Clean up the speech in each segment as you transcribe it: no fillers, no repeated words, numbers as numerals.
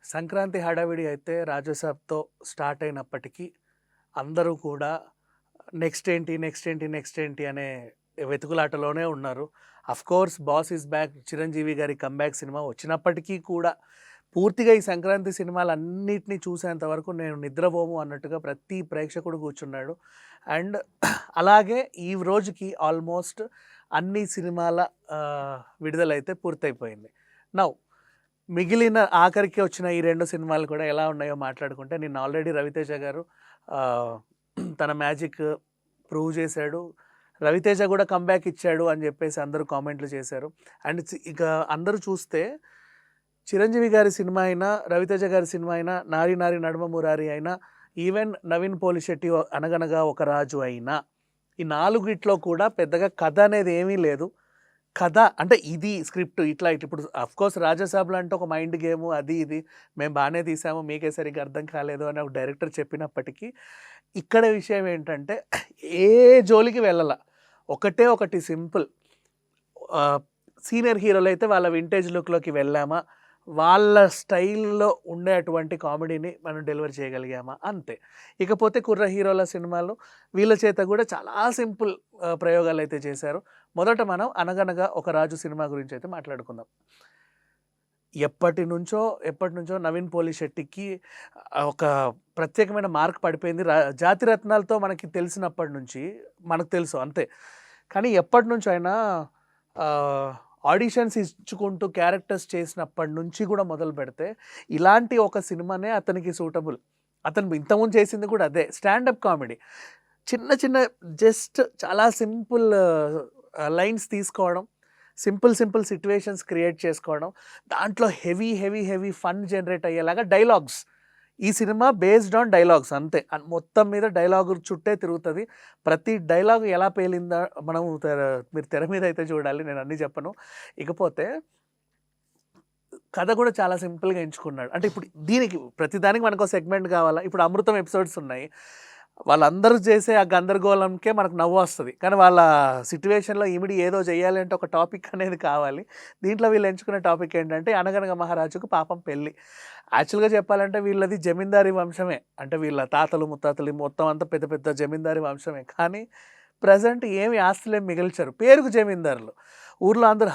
సంక్రాంతి హడావిడి అయితే రాజసాబ్‌తో స్టార్ట్ అయినప్పటికీ అందరూ కూడా నెక్స్ట్ ఏంటి? నెక్స్ట్ ఏంటి? నెక్స్ట్ ఏంటి? అనే వెతుకులాటలోనే ఉన్నారు. Of course 'boss is back' Chiranjeevi గారి కమ్‌బ్యాక్ సినిమా వచ్చినప్పటికీ కూడా పూర్తిగా ఈ సంక్రాంతి సినిమాలన్నిటిని చూసేంత వరకు నేను నిద్రపోము అన్నట్టుగా ప్రతి ప్రేక్షకుడు కూర్చున్నాడు. అండ్ అలాగే ఈ రోజుకి ఆల్మోస్ట్ అన్ని సినిమాల విడుదలైతే పూర్తయిపోయింది. నౌ మిగిలిన ఆఖరికి వచ్చిన ఈ 2 సినిమాలు కూడా ఎలా ఉన్నాయో మాట్లాడుకుంటే, నిన్న ఆల్రెడీ రవితేజ గారు ఆహ్, తన మ్యాజిక్ ప్రూవ్ చేశాడు. రవితేజ కూడా కమ్‌బ్యాక్ ఇచ్చాడు అని చెప్పేసి అందరూ కామెంట్లు చేశారు. అండ్ ఇక అందరూ చూస్తే చిరంజీవి గారి సినిమా అయినా, రవితేజ గారి సినిమా అయినా, 'నారి నారి నడుమ మురారి' అయినా, ఈవెన్ నవీన్ పోలిశెట్టి 'అనగనగా ఒక రాజు' అయినా, ఈ నాలుగిట్లో కూడా పెద్దగా కథ అనేది ఏమీ లేదు. కథ అంటే ఇది స్క్రిప్ట్ ఇట్లా ఇప్పుడు అఫ్‌కోర్స్ 'రాజసాబ్‌లో' అంటే ఒక మైండ్ గేము అది ఇది మేము బాగానే తీసాము మీకే సరిగ్గా అర్థం కాలేదు అని ఒక డైరెక్టర్ చెప్పినప్పటికీ, ఇక్కడ విషయం ఏంటంటే ఏ జోలికి వెళ్ళల. ఒకటే ఒకటి సింపుల్. సీనియర్ హీరోలు అయితే వాళ్ళ వింటేజ్ లుక్‌లోకి వెళ్ళామా, వాళ్ళ స్టైల్‌లో ఉండేటువంటి కామెడీని మనం డెలివర్ చేయగలిగామా అంతే. ఇకపోతే కుర్ర హీరోల సినిమాలు వీళ్ళ చేత కూడా చాలా సింపుల్ ప్రయోగాలైతే చేశారు. మొదట మనం 'అనగనగా ఒక రాజు' సినిమా గురించి అయితే మాట్లాడుకుందాం. ఎప్పటినుంచో నవీన్ పోలిశెట్టికి ఒక ప్రత్యేకమైన మార్క్ పడిపోయింది. జాతిరత్నాలతో మనకి తెలిసినప్పటి నుంచి మనకు తెలుసు అంతే. కానీ ఎప్పటినుంచో ఆయన ఆడిషన్స్ ఇచ్చుకుంటూ క్యారెక్టర్స్ చేసినప్పటి నుంచి కూడా మొదలుపెడితే ఇలాంటి ఒక సినిమానే అతనికి సూటబుల్. అతను ఇంతకుముందు చేసింది కూడా అదే స్టాండప్ కామెడీ. చిన్న చిన్న జస్ట్ చాలా సింపుల్ లైన్స్ తీసుకోవడం, సింపుల్ సిట్యుయేషన్స్ క్రియేట్ చేసుకోవడం, దాంట్లో హెవీ ఫన్ జనరేట్ అయ్యేలాగా డైలాగ్స్. ఈ సినిమా బేస్డ్ ఆన్ డైలాగ్స్ అంతే. మొత్తం మీద డైలాగు చుట్టే తిరుగుతుంది. ప్రతి డైలాగ్ ఎలా పేలిందా మనం మీరు తెర మీద అయితే చూడాలి, నేను అన్నీ చెప్పను. ఇకపోతే కథ కూడా చాలా సింపుల్‌గా ఎంచుకున్నాడు. అంటే ఇప్పుడు దీనికి ప్రతిదానికి మనకో సెగ్మెంట్ కావాలా? ఇప్పుడు 'అమృతం' ఎపిసోడ్స్ ఉన్నాయి. వాళ్ళందరూ చేసే ఆ గందరగోళంకే మనకు నవ్వొస్తది. కానీ వాళ్ళ సిట్యుయేషన్‌లో ఈమిడి ఏదో చేయాలి అంటే ఒక టాపిక్ అనేది కావాలి. దీంట్లో వీళ్ళు ఎంచుకునే టాపిక్ ఏంటంటే 'అనగనగా మహారాజుకు పాపం పెళ్లి'. యాక్చువల్‌గా చెప్పాలంటే వీళ్ళది జమీందారీ వంశమే. అంటే వీళ్ళ తాతలు, ముత్తాతలు మొత్తం అంతా పెద్ద పెద్ద జమీందారీ వంశమే. కానీ ప్రెజెంట్ ఏమి ఆస్తులేమి మిగిల్చరు. పేరుకు జమీందారులు. ఊర్లో అందరూ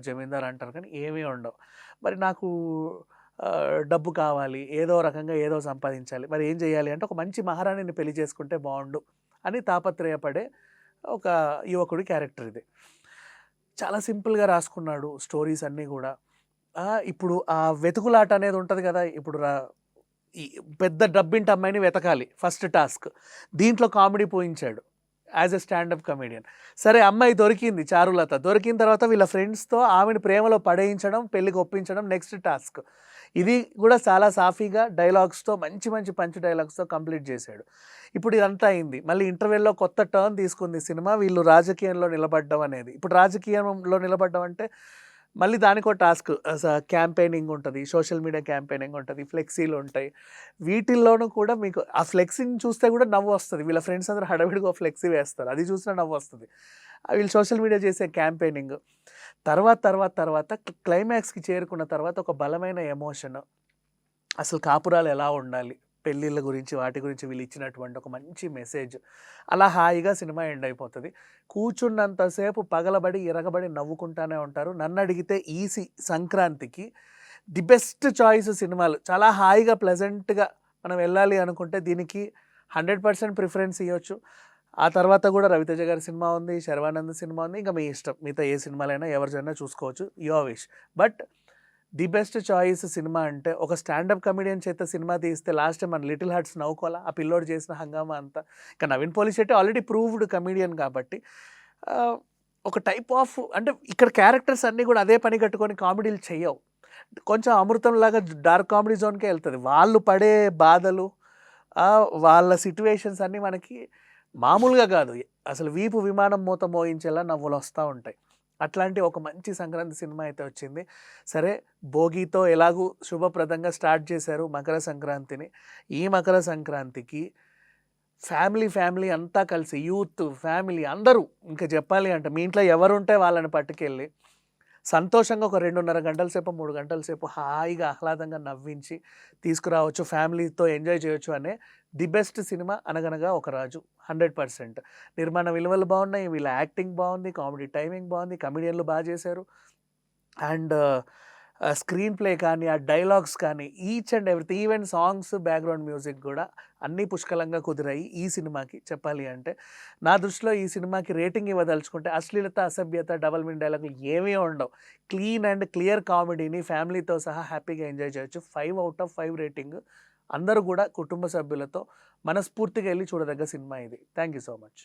జమీందార్ అంటారు కానీ ఏమీ ఉండవు. మరి నాకు డబ్బు కావాలి, ఏదో రకంగా ఏదో సంపాదించాలి. మరి ఏం చేయాలి అంటే ఒక మంచి మహారాణిని పెళ్లి చేసుకుంటే బావుండు అని తాపత్రయపడే ఒక యువకుడి క్యారెక్టర్ ఇది. చాలా సింపుల్‌గా రాసుకున్నాడు స్టోరీస్ అన్నీ కూడా. ఇప్పుడు ఆ వెతుకులాట అనేది ఉంటది కదా! ఇప్పుడు ఈ పెద్ద డబ్బింటి అమ్మాయిని వెతకాలి ఫస్ట్ టాస్క్. దీంట్లో కామెడీ పోయించాడు యాజ్ ఎ స్టాండప్ కమెడియన్. సరే అమ్మాయి దొరికింది చారులత. దొరికిన తర్వాత వీళ్ళ ఫ్రెండ్స్‌తో ఆమెను ప్రేమలో పడేయించడం, పెళ్ళికి ఒప్పించడం నెక్స్ట్ టాస్క్. ఇది కూడా చాలా సాఫీగా డైలాగ్స్‌తో మంచి పంచ్ డైలాగ్స్‌తో కంప్లీట్ చేశాడు. ఇప్పుడు ఇదంతా అయింది. మళ్ళీ ఇంటర్వెల్‌లో కొత్త టర్న్ తీసుకుంది సినిమా. వీళ్ళు రాజకీయంలో నిలబడ్డం అనేది. ఇప్పుడు రాజకీయంలో నిలబడ్డం అంటే మళ్ళీ దానికో టాస్క్ క్యాంపెయినింగ్ ఉంటది. సోషల్ మీడియా క్యాంపెయినింగ్ ఉంటది. ఫ్లెక్సీలు ఉంటాయి. వీటిల్లోనూ కూడా మీకు ఆ ఫ్లెక్సీని చూస్తే కూడా నవ్వొస్తది. వీళ్ళ ఫ్రెండ్స్ అందరూ హడావిడిగా ఫ్లెక్సీ వేస్తారు. అది చూసినా నవ్వొస్తది. వీళ్ళు సోషల్ మీడియా చేసే క్యాంపెయినింగ్. తర్వాత క్లైమాక్స్‌కి చేరుకున్న తర్వాత ఒక బలమైన ఎమోషన్. అసలు కాపురాలు ఎలా ఉండాలి? పెళ్ళిళ్ళ గురించి వాటి గురించి వీళ్ళు ఇచ్చినటువంటి ఒక మంచి మెసేజ్. అలా హాయిగా సినిమా ఎండ్ అయిపోతది. కూర్చున్నంతసేపు పగలబడి, ఇరగబడి నవ్వుకుంటానే ఉంటారు. నన్నడిగితే ఈ సంక్రాంతికి ది బెస్ట్ చాయిస్ సినిమాలు. చాలా హాయిగా ప్లెజెంట్‌గా మనం వెళ్ళాలి అనుకుంటే దీనికి 100% ప్రిఫరెన్స్ ఇయ్యొచ్చు. ఆ తర్వాత కూడా రవితేజ గారి సినిమా ఉంది, శర్వానంద్ సినిమా ఉంది. ఇంకా మీ ఇష్టం. మిగతా ఏ సినిమాలైనా ఎవరిదైనా చూసుకోవచ్చు. Your wish. But the best choice cinema అంటే ఒక స్టాండప్ కమెడియన్ చేత సినిమా తీస్తే లాస్ట్ టైం మన 'లిటిల్ హార్ట్స్' నవ్వుకోవాలా? ఆ పిల్లోడు చేసిన హంగామా అంతా. ఇంకా Naveen Polishetty already proved comedian కాబట్టి ఒక టైప్ ఆఫ్ అంటే ఇక్కడ క్యారెక్టర్స్ అన్నీ కూడా అదే పని కట్టుకొని కామెడీలు చెయ్యవు. కొంచెం 'అమృతంలాగా' డార్క్ కామెడీ జోన్‌కే వెళ్తది. వాళ్ళు పడే బాధలు, వాళ్ళ సిట్యుయేషన్స్ అన్నీ మనకి మామూలుగా కాదు. అసలు వీపు విమానం మూత మోయించేలా నవ్వులొస్తా ఉంటాయి. అట్లాంటి ఒక మంచి సంక్రాంతి సినిమా అయితే వచ్చింది. సరే భోగితో ఎలాగూ శుభప్రదంగా స్టార్ట్ చేశారు మకర సంక్రాంతిని. ఈ మకర సంక్రాంతికి ఫ్యామిలీ అంతా కలిసి యూత్, ఫ్యామిలీ అందరూ ఇంకా చెప్పాలి అంటే మీ ఇంట్లో ఎవరుంటే వాళ్ళని పట్టుకెళ్ళి సంతోషంగా ఒక 2:30 గంటల సేపు, 3 గంటల సేపు హాయిగా, ఆహ్లాదంగా నవ్వించి తీసుకురావచ్చు. ఫ్యామిలీతో ఎంజాయ్ చేయొచ్చు అనే ది బెస్ట్ సినిమా 'అనగనగా ఒక రాజు' 100%. నిర్మాణ విలువలు బాగున్నాయి, వీళ్ళ యాక్టింగ్ బాగుంది, కామెడీ టైమింగ్ బాగుంది, కమెడియన్‌లు బా చేశారు. అండ్ స్క్రీన్ ప్లే కానీ, ఆ డైలాగ్స్ కానీ, each and everything, even songs, background music గూడా అన్నీ పుష్కలంగా కుదిరాయి ఈ సినిమాకి చెప్పాలి అంటే. నా దృష్టిలో ఈ సినిమాకి రేటింగ్ ఇవ్వదలుచుకుంటే అశ్లీలత, అసభ్యత, డబుల్ మీనింగ్ డైలాగులు ఏమీ ఉండవు. క్లీన్ అండ్ క్లియర్ కామెడీని ఫ్యామిలీతో సహా హ్యాపీగా ఎంజాయ్ చేయొచ్చు. 5/5 రేటింగ్. అందరూ గూడా కుటుంబ సభ్యులతో మనస్ఫూర్తిగా ఎళ్లి చూడదగ్గ సినిమా ఇది. Thank you so much.